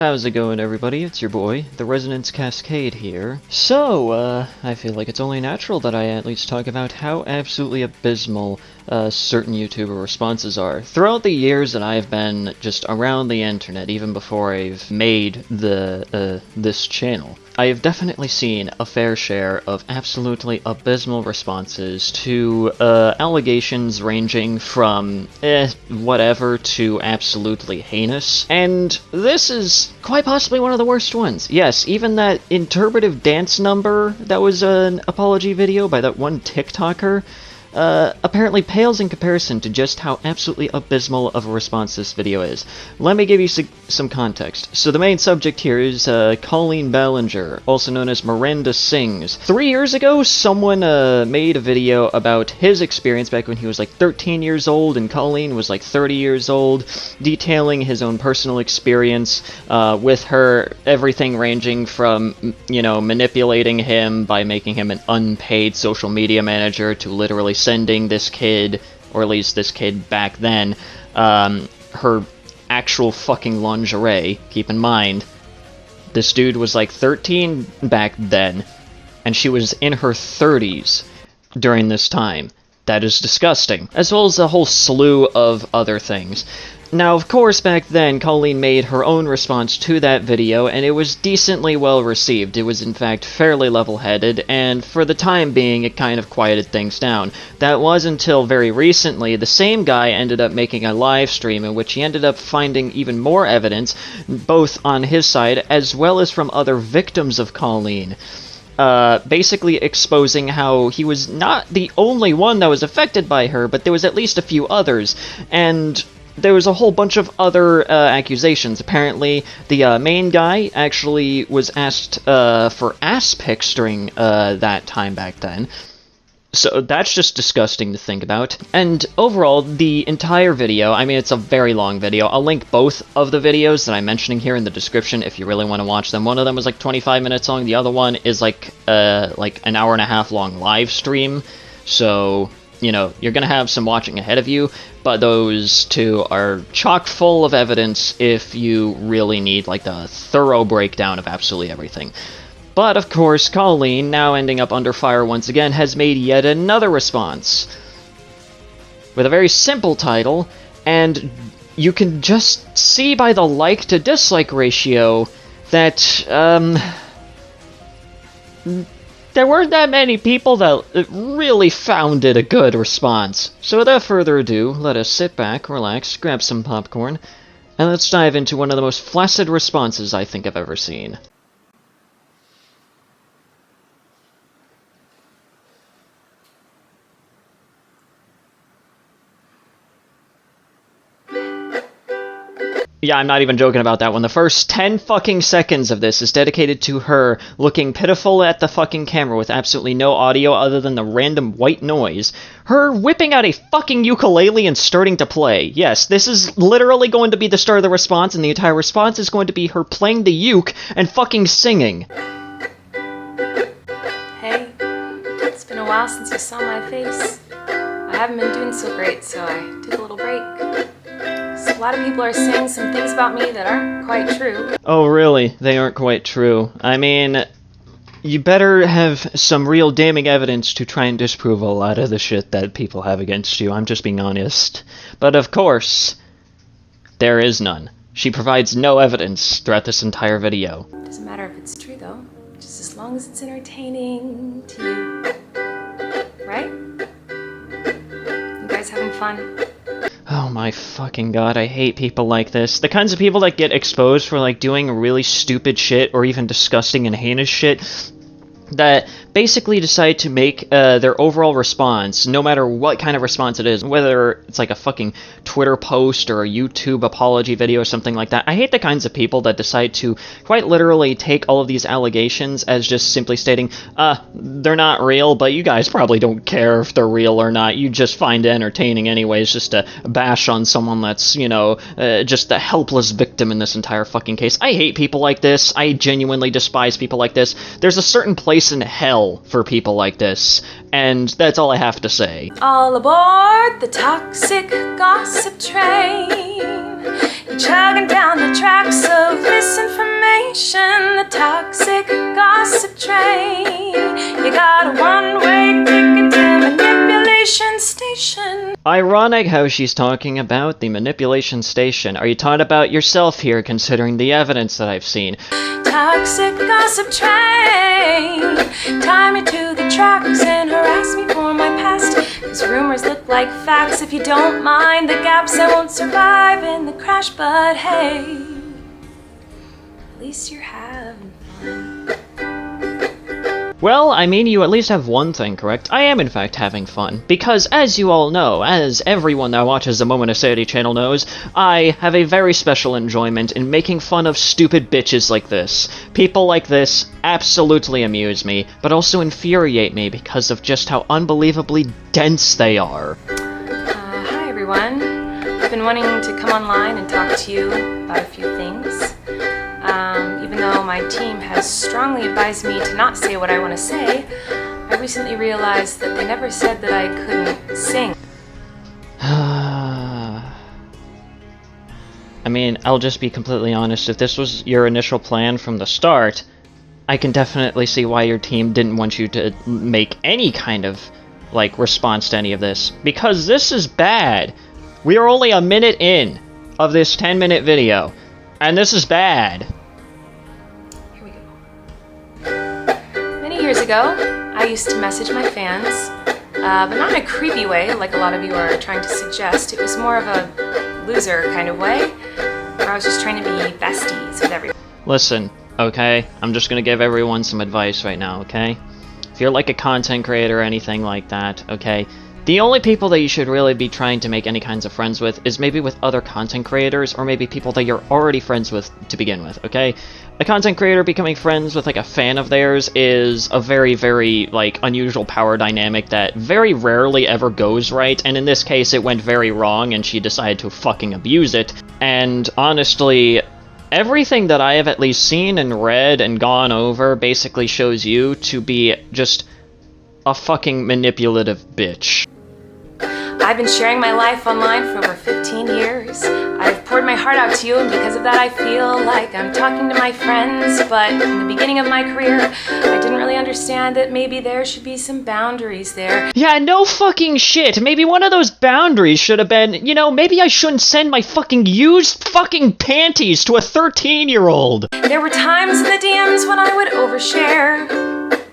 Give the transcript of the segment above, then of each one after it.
How's it going, everybody? It's your boy, the Resonance Cascade here. So, I feel like it's only natural that I at least talk about how absolutely abysmal certain YouTuber responses are. Throughout the years that I've been just around the internet, even before I've made this channel, I have definitely seen a fair share of absolutely abysmal responses to allegations ranging from whatever to absolutely heinous. And this is quite possibly one of the worst ones. Yes, even that interpretive dance number that was an apology video by that one TikToker apparently pales in comparison to just how absolutely abysmal of a response this video is. Let me give you some context. So the main subject here is Colleen Ballinger, also known as Miranda Sings. 3 years ago, someone made a video about his experience back when he was like 13 years old and Colleen was like 30 years old, detailing his own personal experience with her, everything ranging from, you know, manipulating him by making him an unpaid social media manager to literally sending this kid, or at least this kid back then, her actual fucking lingerie. Keep in mind, this dude was like 13 back then, and she was in her 30s during this time. That is disgusting. As well as a whole slew of other things. Now, of course, back then, Colleen made her own response to that video, and it was decently well received. It was, in fact, fairly level-headed, and for the time being, it kind of quieted things down. That was until very recently, the same guy ended up making a live stream in which he ended up finding even more evidence, both on his side as well as from other victims of Colleen. Basically exposing how he was not the only one that was affected by her, but there was at least a few others, and there was a whole bunch of other accusations. Apparently, the main guy actually was asked for ass pics during that time back then. So that's just disgusting to think about. And overall, the entire video, I mean, it's a very long video. I'll link both of the videos that I'm mentioning here in the description if you really want to watch them. One of them was like 25 minutes long. The other one is like an hour and a half long live stream. So, you know, you're going to have some watching ahead of you, but those two are chock full of evidence if you really need like the thorough breakdown of absolutely everything. But, of course, Colleen, now ending up under fire once again, has made yet another response with a very simple title, and you can just see by the like to dislike ratio that, there weren't that many people that really found it a good response. So without further ado, let us sit back, relax, grab some popcorn, and let's dive into one of the most flaccid responses I think I've ever seen. Yeah, I'm not even joking about that one. The first 10 fucking seconds of this is dedicated to her looking pitiful at the fucking camera with absolutely no audio other than the random white noise. Her whipping out a fucking ukulele and starting to play. Yes, this is literally going to be the start of the response, and the entire response is going to be her playing the uke and fucking singing. Hey, it's been a while since you saw my face. I haven't been doing so great, so I took a little break. A lot of people are saying some things about me that aren't quite true. Oh, really? They aren't quite true. I mean, you better have some real damning evidence to try and disprove a lot of the shit that people have against you. I'm just being honest. But of course, there is none. She provides no evidence throughout this entire video. Doesn't matter if it's true, though. Just as long as it's entertaining to you. Right? You guys having fun? Oh my fucking god, I hate people like this. The kinds of people that get exposed for, like, doing really stupid shit or even disgusting and heinous shit that basically decide to make their overall response, no matter what kind of response it is, whether it's like a fucking Twitter post or a YouTube apology video or something like that. I hate the kinds of people that decide to quite literally take all of these allegations as just simply stating, they're not real, but you guys probably don't care if they're real or not. You just find it entertaining anyways, just to bash on someone that's, you know, just the helpless victim in this entire fucking case. I hate people like this. I genuinely despise people like this. There's a certain place in hell for people like this, and that's all I have to say. All aboard the toxic gossip train. You're chugging down the tracks of misinformation, the toxic gossip train. You got a one-way ticket to manipulation station. Ironic how she's talking about the manipulation station. Are you talking about yourself here, considering the evidence that I've seen? Toxic gossip train, tie me to the tracks and harass me for my past. Cause rumors look like facts. If you don't mind the gaps, I won't survive in the crash. But hey, at least you're having fun. Well, I mean, you at least have one thing correct. I am, in fact, having fun. Because, as you all know, as everyone that watches the Moment of Sanity channel knows, I have a very special enjoyment in making fun of stupid bitches like this. People like this absolutely amuse me, but also infuriate me because of just how unbelievably dense they are. Hi, everyone. I've been wanting to come online and talk to you about a few things. Even though my team has strongly advised me to not say what I want to say, I recently realized that they never said that I couldn't sing. I mean, I'll just be completely honest, if this was your initial plan from the start, I can definitely see why your team didn't want you to make any kind of, like, response to any of this. Because this is bad. We are only a minute in of this 10-minute video, and this is bad. Years ago, I used to message my fans, but not in a creepy way like a lot of you are trying to suggest. It was more of a loser kind of way, where I was just trying to be besties with everyone. Listen, okay? I'm just gonna give everyone some advice right now, okay? If you're like a content creator or anything like that, okay? The only people that you should really be trying to make any kinds of friends with is maybe with other content creators, or maybe people that you're already friends with to begin with, okay? A content creator becoming friends with, like, a fan of theirs is a very, very, like, unusual power dynamic that very rarely ever goes right, and in this case it went very wrong and she decided to fucking abuse it. And honestly, everything that I have at least seen and read and gone over basically shows you to be just a fucking manipulative bitch. I've been sharing my life online for over 15 years. I've poured my heart out to you, and because of that I feel like I'm talking to my friends, but in the beginning of my career, I didn't really understand that maybe there should be some boundaries there. Yeah, no fucking shit. Maybe one of those boundaries should have been, you know, maybe I shouldn't send my fucking used fucking panties to a 13-year-old. There were times in the DMs when I would overshare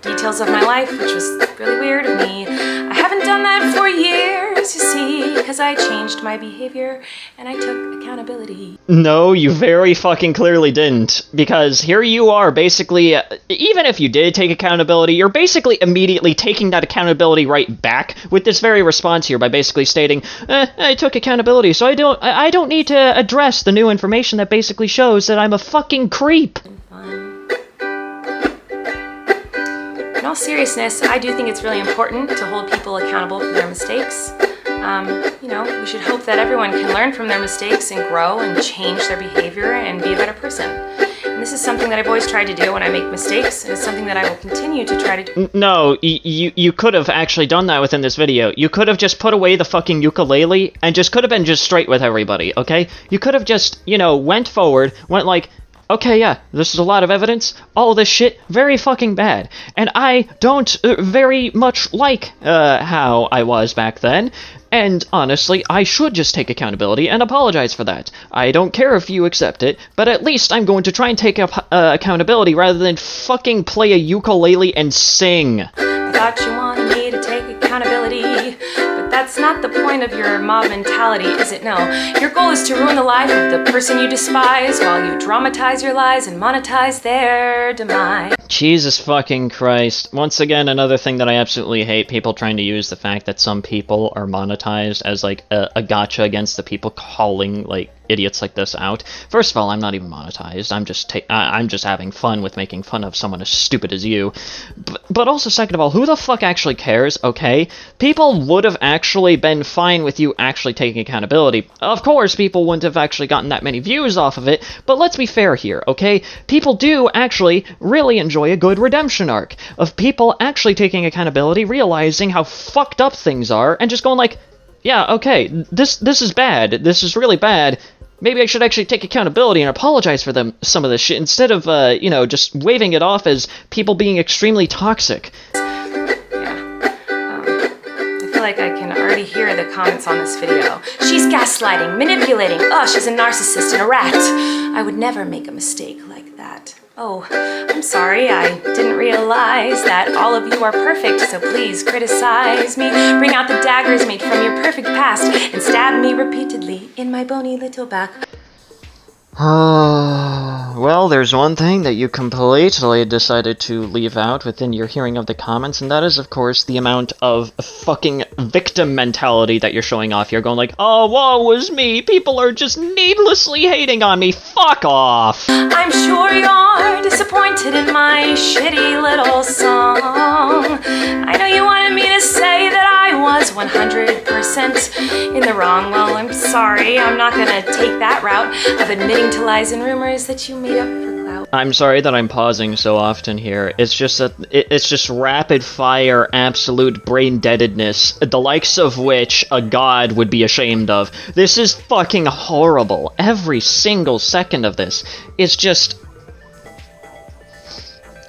details of my life, which was really weird of me. I haven't done that for years, you see, because I changed my behavior and I took accountability. No, you very fucking clearly didn't, because here you are basically, even if you did take accountability, you're basically immediately taking that accountability right back with this very response here by basically stating, I took accountability, so I don't need to address the new information that basically shows that I'm a fucking creep. In all seriousness, I do think it's really important to hold people accountable for their mistakes. You know, we should hope that everyone can learn from their mistakes and grow and change their behavior and be a better person. And this is something that I've always tried to do when I make mistakes, and it's something that I will continue to try to do. No, you could have actually done that within this video. You could have just put away the fucking ukulele and just could have been just straight with everybody, okay? You could have just, you know, went forward, went like, okay, yeah, this is a lot of evidence, all of this shit, very fucking bad, and I don't very much like how I was back then, and honestly, I should just take accountability and apologize for that. I don't care if you accept it, but at least I'm going to try and take up accountability rather than fucking play a ukulele and sing. I thought you wanted me to take accountability, but that's not the point of your mob mentality, is it? No. Your goal is to ruin the life of the person you despise while you dramatize your lies and monetize their demise. Jesus fucking Christ. Once again, another thing that I absolutely hate, people trying to use the fact that some people are monetized as, like, a gotcha against the people calling, like, idiots like this out. First of all, I'm not even monetized. I'm just having fun with making fun of someone as stupid as you. But also, second of all, who the fuck actually cares, okay? People would have actually been fine with you actually taking accountability. Of course, people wouldn't have actually gotten that many views off of it, but let's be fair here, okay? People do actually really enjoy a good redemption arc of people actually taking accountability, realizing how fucked up things are, and just going like, yeah, okay, this is bad, this is really bad, Maybe I should actually take accountability and apologize for some of this shit instead of, you know, just waving it off as people being extremely toxic. I feel like I can already hear the comments on this video. She's gaslighting, manipulating. Oh, she's a narcissist and a rat. I would never make a mistake like that. Oh, I'm sorry, I didn't realize that all of you are perfect, so please criticize me. Bring out the daggers made from your perfect past and stab me repeatedly in my bony little back. Well, there's one thing that you completely decided to leave out within your hearing of the comments, and that is, of course, the amount of fucking victim mentality that you're showing off. You're going like, oh, woe is me, people are just needlessly hating on me, fuck off! I'm sure you're disappointed in my shitty little song. I know you wanted me to say that I was 100% in the wrong. Well, I'm sorry, I'm not gonna take that route of admitting to lies and rumors that you made up for clout. I'm sorry that I'm pausing so often here. It's just that it's just rapid fire, absolute brain deadedness, the likes of which a god would be ashamed of. This is fucking horrible. Every single second of this is just...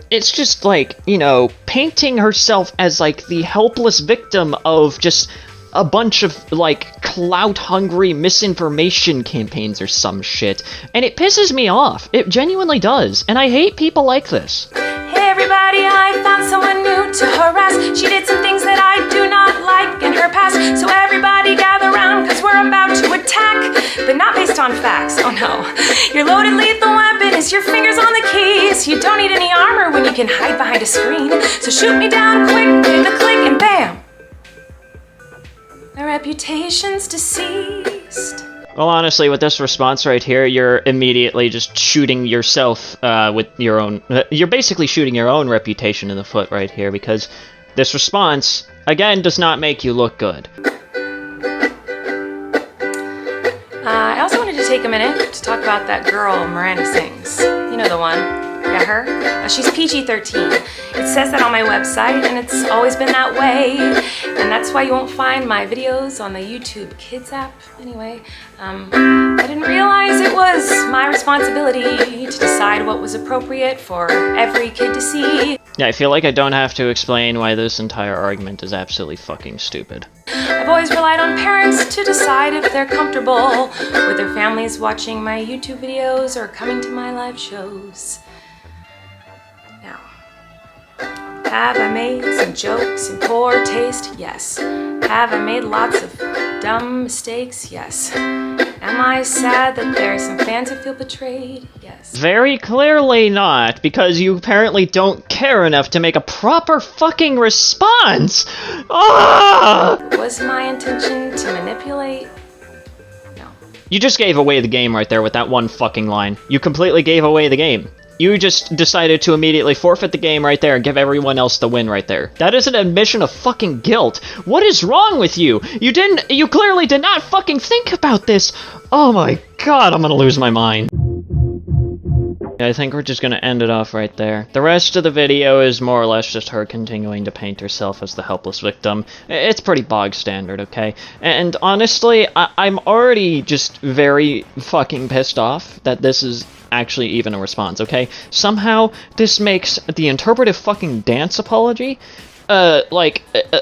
It's just like, you know, painting herself as like the helpless victim of just a bunch of, like, clout-hungry misinformation campaigns or some shit. And it pisses me off. It genuinely does. And I hate people like this. Hey everybody, I found someone new to harass. She did some things that I do not like in her past. So everybody gather round, cause we're about to attack. But not based on facts, oh no. Your loaded lethal weapon is your fingers on the keys. You don't need any armor when you can hide behind a screen. So shoot me down quick, hit the click and bam! My reputation's deceased. Well, honestly, with this response right here, you're immediately just shooting yourself with your own... you're basically shooting your own reputation in the foot right here, because this response, again, does not make you look good. I also wanted to take a minute to talk about that girl Miranda sings. You know the one. Yeah, her. She's PG-13. It says that on my website, and it's always been that way. And that's why you won't find my videos on the YouTube Kids app. Anyway, I didn't realize it was my responsibility to decide what was appropriate for every kid to see. Yeah, I feel like I don't have to explain why this entire argument is absolutely fucking stupid. I've always relied on parents to decide if they're comfortable with their families watching my YouTube videos or coming to my live shows. Now, have I made some jokes in poor taste? Yes. Have I made lots of dumb mistakes? Yes. Am I sad that there are some fans who feel betrayed? Yes. Very clearly not, because you apparently don't care enough to make a proper fucking response! Ah! Was my intention to manipulate? No. You just gave away the game right there with that one fucking line. You completely gave away the game. You just decided to immediately forfeit the game right there and give everyone else the win right there. That is an admission of fucking guilt. What is wrong with you? You clearly did not fucking think about this. Oh my god, I'm gonna lose my mind. I think we're just gonna end it off right there. The rest of the video is more or less just her continuing to paint herself as the helpless victim. It's pretty bog standard, okay? And honestly, I'm already just very fucking pissed off that this is actually even a response, okay? Somehow, this makes the interpretive fucking dance apology like,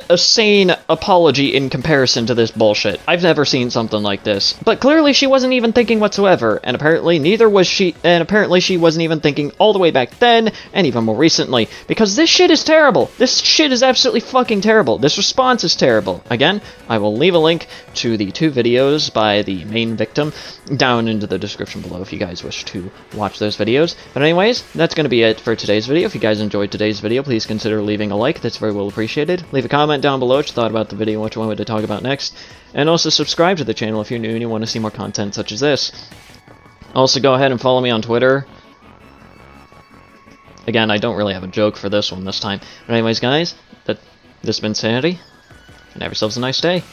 a sane apology in comparison to this bullshit. I've never seen something like this. But clearly she wasn't even thinking whatsoever, and apparently neither was she, and apparently she wasn't even thinking all the way back then, and even more recently, because this shit is terrible. This shit is absolutely fucking terrible. This response is terrible. Again, I will leave a link to the 2 videos by the main victim down into the description below if you guys wish to watch those videos. But anyways, that's going to be it for today's video. If you guys enjoyed today's video, please consider leaving a like. That's very well appreciated. Leave a comment down below what you thought about the video and what you wanted to talk about next. And also subscribe to the channel if you're new and you want to see more content such as this. Also go ahead and follow me on Twitter. Again, I don't really have a joke for this one this time. But anyways, guys, this has been Sanity, and have yourselves a nice day.